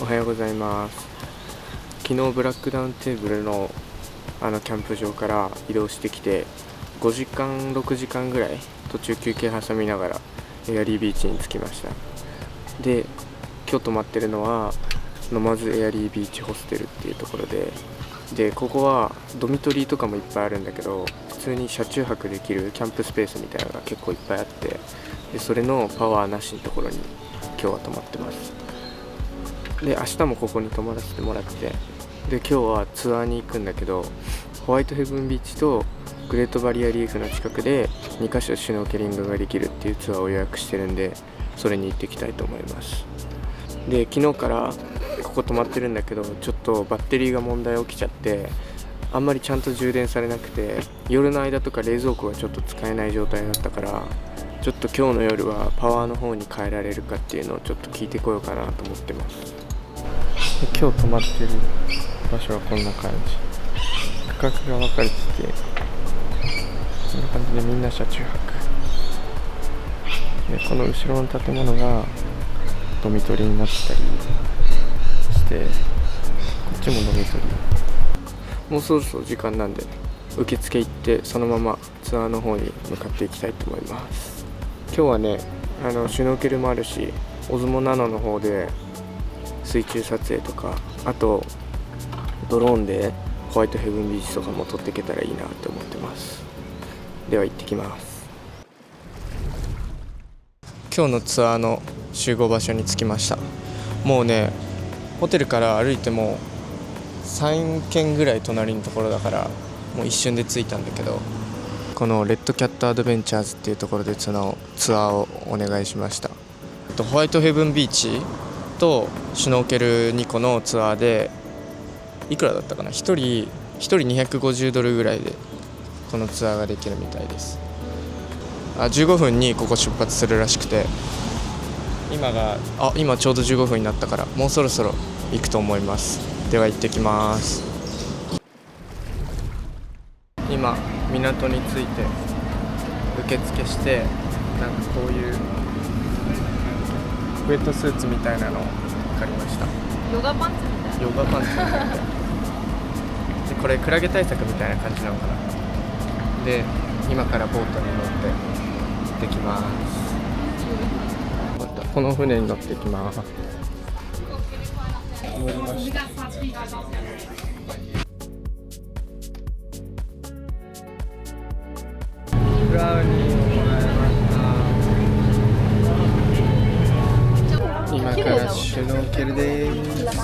おはようございます。昨日ブラックダウンテーブルのキャンプ場から移動してきて5時間6時間ぐらい途中休憩挟みながらエアリービーチに着きました。で、今日泊まってるのはノマズエアリービーチホステルっていうところで、ここはドミトリーとかもいっぱいあるんだけど、普通に車中泊できるキャンプスペースみたいなのが結構いっぱいあって、でそれのパワーなしのところに今日は泊まってます。で、明日もここに泊まらせてもらって、で今日はツアーに行くんだけど、ホワイトヘブンビーチとグレートバリアリーフの近くで2カ所シュノーケリングができるっていうツアーを予約してるんで、それに行ってきたいと思います。で、昨日からここ泊まってるんだけど、ちょっとバッテリーが問題起きちゃって、あんまりちゃんと充電されなくて、夜の間とか冷蔵庫がちょっと使えない状態だったから、ちょっと今日の夜はパワーの方に変えられるかっていうのをちょっと聞いてこようかなと思ってます。で、今日泊まってる場所はこんな感じ。区画が分かれてて、こんな感じでみんな車中泊で、この後ろの建物がドミトリーになってたりして、こっちもドミトリー。もうそろそろ時間なんで受付行ってそのままツアーの方に向かっていきたいと思います。今日はね、シュノーケルもあるし、オズモナノの方で水中撮影とか、あとドローンでホワイトヘブンビーチとかも撮っていけたらいいなと思ってます。では行ってきます。今日のツアーの集合場所に着きました。もうね、ホテルから歩いても3軒ぐらい隣のところだから、もう一瞬で着いたんだけど、このレッドキャットアドベンチャーズっていうところでツアーをお願いしました。ホワイトヘブンビーチとシュノーケル2個のツアーでいくらだったかな。1人$250ぐらいでこのツアーができるみたいです。15分にここ出発するらしくて、今ちょうど15分になったから、もうそろそろ行くと思います。では行ってきます。今港に着いて受付して、なんかこういうウェットスーツみたいなのを借りました。ヨガパンツみたいな。ヨガパンツみたいなで、これクラゲ対策みたいな感じなのかな。で、今からボートに乗って行ってきます。この船に乗ってきます。乗りました。ブラウニーをもらいました。今からシュノーケルです。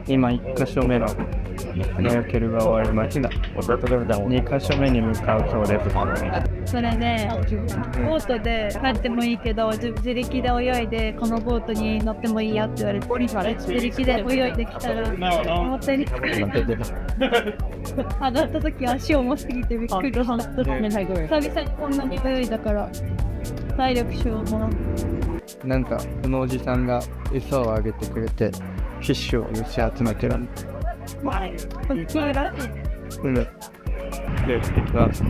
今1カ所目のシュノーケルが終わりました。2カ所目に向かうそうです。それでボートで帰ってもいいけど、自力で泳いでこのボートに乗ってもいいやって言われて、自力で泳いできたら思ったより上がった時足重すぎてびっくりした。久々にこんなに泳いだから体力消耗。なんかこのおじさんが餌をあげてくれて、フィッシュを寄せ集めてるんで、こっちらしい。で、行ってきます。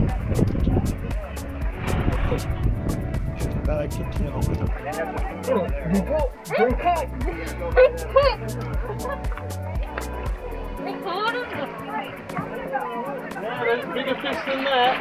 There's bigger fish than that.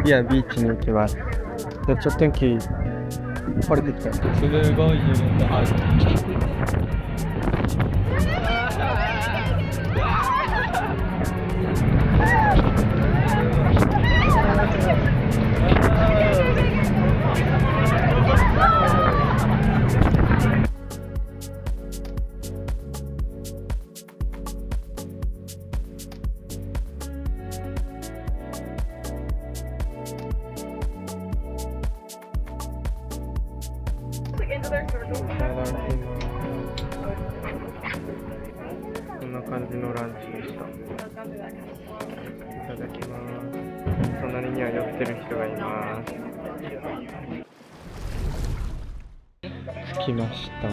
次はビーチに行きます。でちょっと天気晴れてきた。すごい自分がある。こんな感じのランチでした。いただきます。隣には寄ってる人がいます。着きました。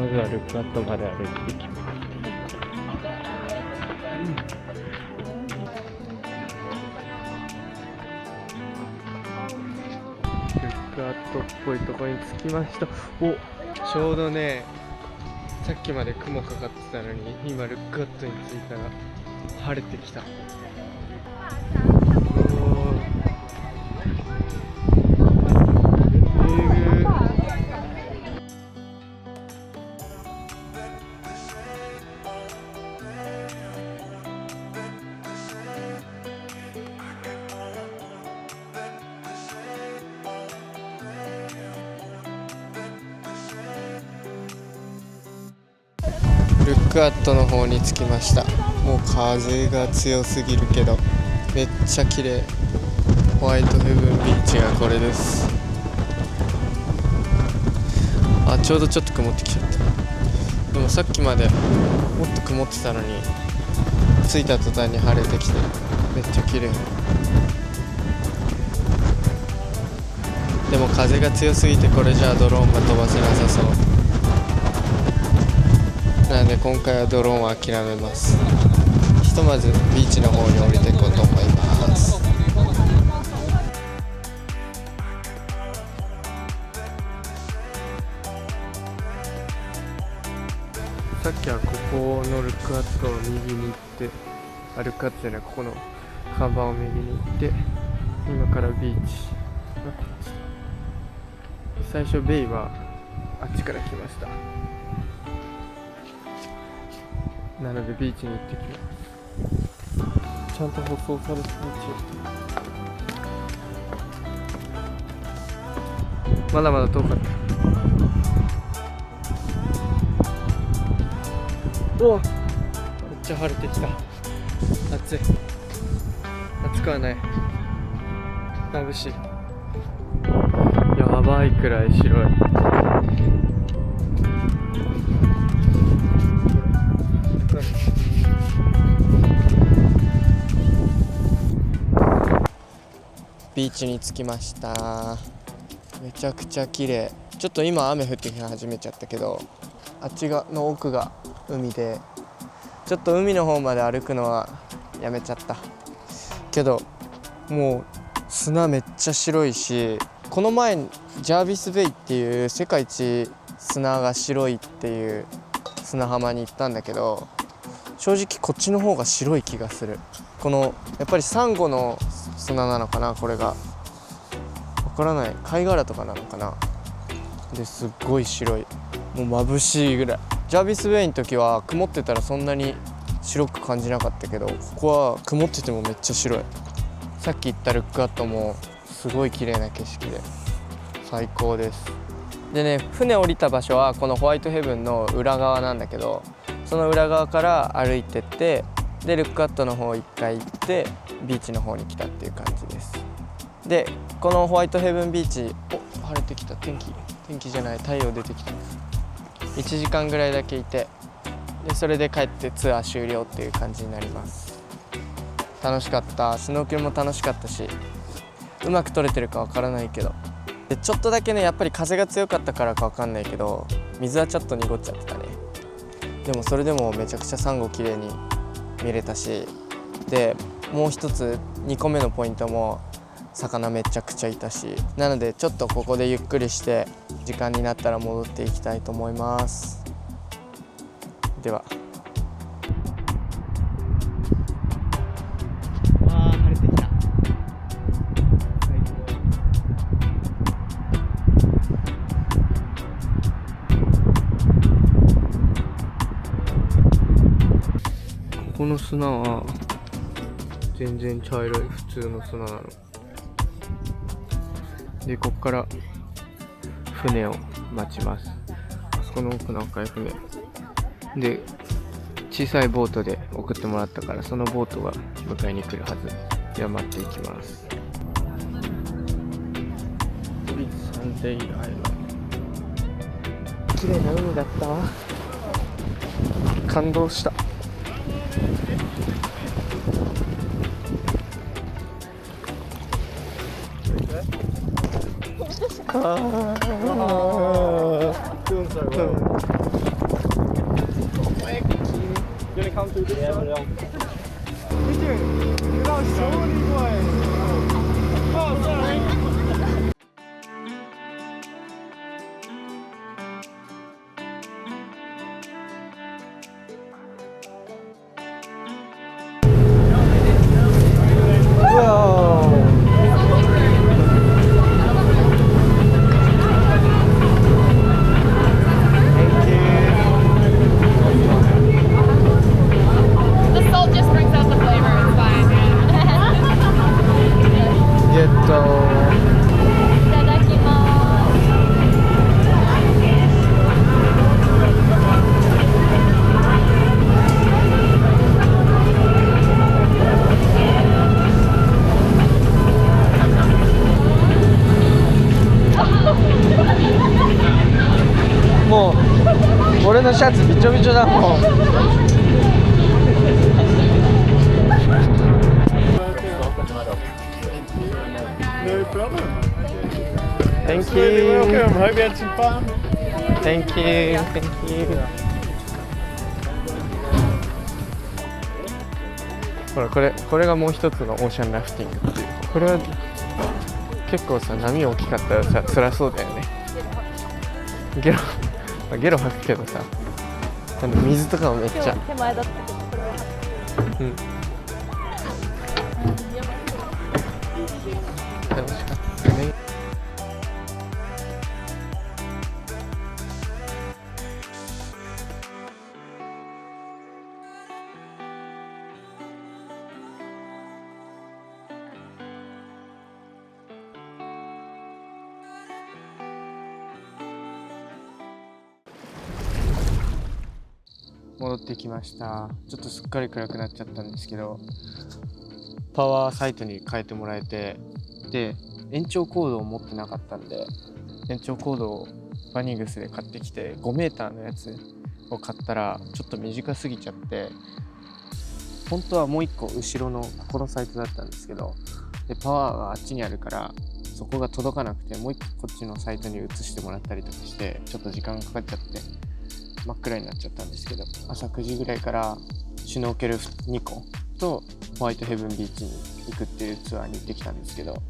まずはルックアットまで歩いていきます。ルックアットっぽいところに着きました。お、ちょうどね、さっきまで雲かかってたのに今ルックアットに着いたら晴れてきた。ルックアットの方に着きました。もう風が強すぎるけどめっちゃ綺麗。ホワイトヘブンビーチがこれです。あ、ちょうどちょっと曇ってきちゃった。でもさっきまでもっと曇ってたのに着いた途端に晴れてきてめっちゃ綺麗。でも風が強すぎてこれじゃあドローンが飛ばせなさそう。なので今回はドローンは諦めます。ひとまずビーチの方に降りていこうと思います。さっきはここのルックアットを右に行って、ルックアットじゃない、ここの看板を右に行って、今からビーチ。最初ベイはあっちから来ました。なのでビーチに行ってきます。ちゃんと舗装されてビーチ。まだまだ遠かった。おお、めっちゃ晴れてきた。暑い。暑くはない。眩しい。やばいくらい白い。ビーチに着きました。めちゃくちゃ綺麗。ちょっと今雨降ってき始めちゃったけど、あっちの奥が海で、ちょっと海の方まで歩くのはやめちゃったけど、もう砂めっちゃ白いし、この前ジャービスベイっていう世界一砂が白いっていう砂浜に行ったんだけど、正直こっちの方が白い気がする。このやっぱりサンゴの砂なのかな、これがわからない。貝殻とかなのかな。ですっごい白い。もう眩しいぐらい。ジャービスベイの時は曇ってたらそんなに白く感じなかったけど、ここは曇っててもめっちゃ白い。さっき言ったルックアットもすごい綺麗な景色で最高です。でね、船降りた場所はこのホワイトヘブンの裏側なんだけど、その裏側から歩いてって、でルックアットの方1回行ってビーチの方に来たっていう感じです。でこのホワイトヘブンビーチ、お、晴れてきた。天気じゃない、太陽出てきた。1時間ぐらいだけいて、でそれで帰ってツアー終了っていう感じになります。楽しかった。スノーケルも楽しかったし、うまく撮れてるかわからないけど、でちょっとだけね、やっぱり風が強かったからかわかんないけど水はちょっと濁っちゃってたね。でもそれでもめちゃくちゃサンゴ綺麗に見れたし、でもう一つ2個目のポイントも魚めちゃくちゃいたし、なのでちょっとここでゆっくりして時間になったら戻っていきたいと思います。では。晴れてきた。この砂は全然茶色い普通の砂なので、こっから船を待ちます。あそこの奥の赤い船で、小さいボートで送ってもらったから、そのボートが迎えに来るはず。では待っていきます。サンデイアイランド、綺麗な海だったわ。感動した。もう俺のシャツびちょびちょだもん。Thank you. Hope you had some fun. Thank you. Thank you. ほら、これがもう一つのオーシャンラフティングっていう。これは結構さ、波大きかったらさ辛そうだよね。ゲロ吐くけどさ、水とかもめっちゃ手前だったけど、これは楽しかったね。戻ってきました。ちょっとすっかり暗くなっちゃったんですけど、パワーサイトに変えてもらえて、で延長コードを持ってなかったんで、延長コードをバニグスで買ってきて 5m のやつを買ったらちょっと短すぎちゃって、本当はもう一個後ろのここのサイトだったんですけど、でパワーがあっちにあるからそこが届かなくて、もう一個こっちのサイトに移してもらったりとかしてちょっと時間がかかっちゃって真っ暗になっちゃったんですけど、朝9時ぐらいからシュノーケル2個とホワイトヘブンビーチに行くっていうツアーに行ってきたんですけど、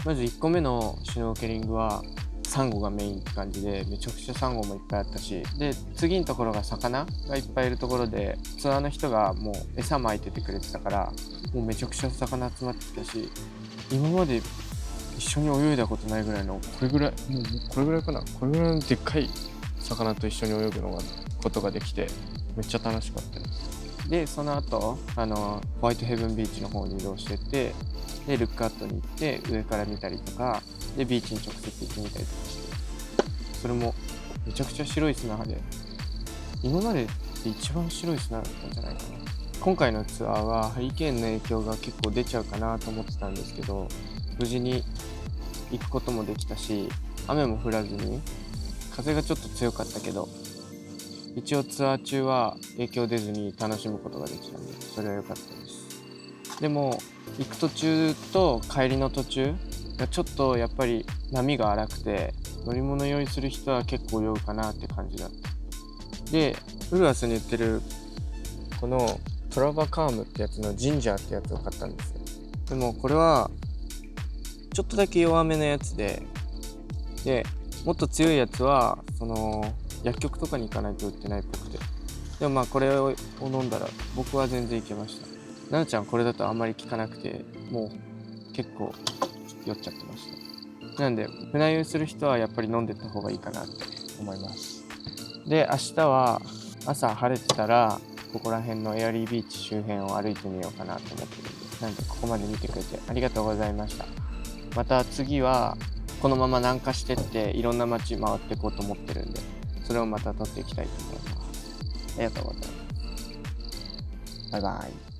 まず1個目のシュノーケリングはサンゴがメインって感じで、めちゃくちゃサンゴもいっぱいあったし、で次のところが魚がいっぱいいるところで、ツアーの人がもう餌巻いててくれてたから、もうめちゃくちゃ魚集まってきたし、今まで一緒に泳いだことないぐらいの、これぐらいかな、これぐらいのでっかい魚と一緒に泳ぐことができて、めっちゃ楽しかったです。でその後ホワイトヘブンビーチの方に移動してって、でルックアットに行って上から見たりとかで、ビーチに直接行ってみたりとかして、それもめちゃくちゃ白い砂で、今までで一番白い砂だったんじゃないかな。今回のツアーはハリケーンの影響が結構出ちゃうかなと思ってたんですけど、無事に行くこともできたし、雨も降らずに、風がちょっと強かったけど一応ツアー中は影響出ずに楽しむことができたんで、それは良かったです。でも行く途中と帰りの途中がちょっとやっぱり波が荒くて、乗り物用意する人は結構酔うかなって感じだった。でウルアスに売ってるこのトラバカームってやつのジンジャーってやつを買ったんですよ。でもこれはちょっとだけ弱めのやつで、もっと強いやつはその薬局とかに行かないと売ってないっぽくて、でもまあこれを飲んだら僕は全然いけました。ななちゃんこれだとあんまり効かなくて、もう結構酔っちゃってました。なんで船酔いする人はやっぱり飲んでった方がいいかなって思います。で明日は朝晴れてたらここら辺のエアリービーチ周辺を歩いてみようかなと思ってるんで、なんでここまで見てくれてありがとうございました。また次はこのまま南下してっていろんな街回っていこうと思ってるんで、それをまた撮っていきたいと思います。ありがとうございます。バイバイ。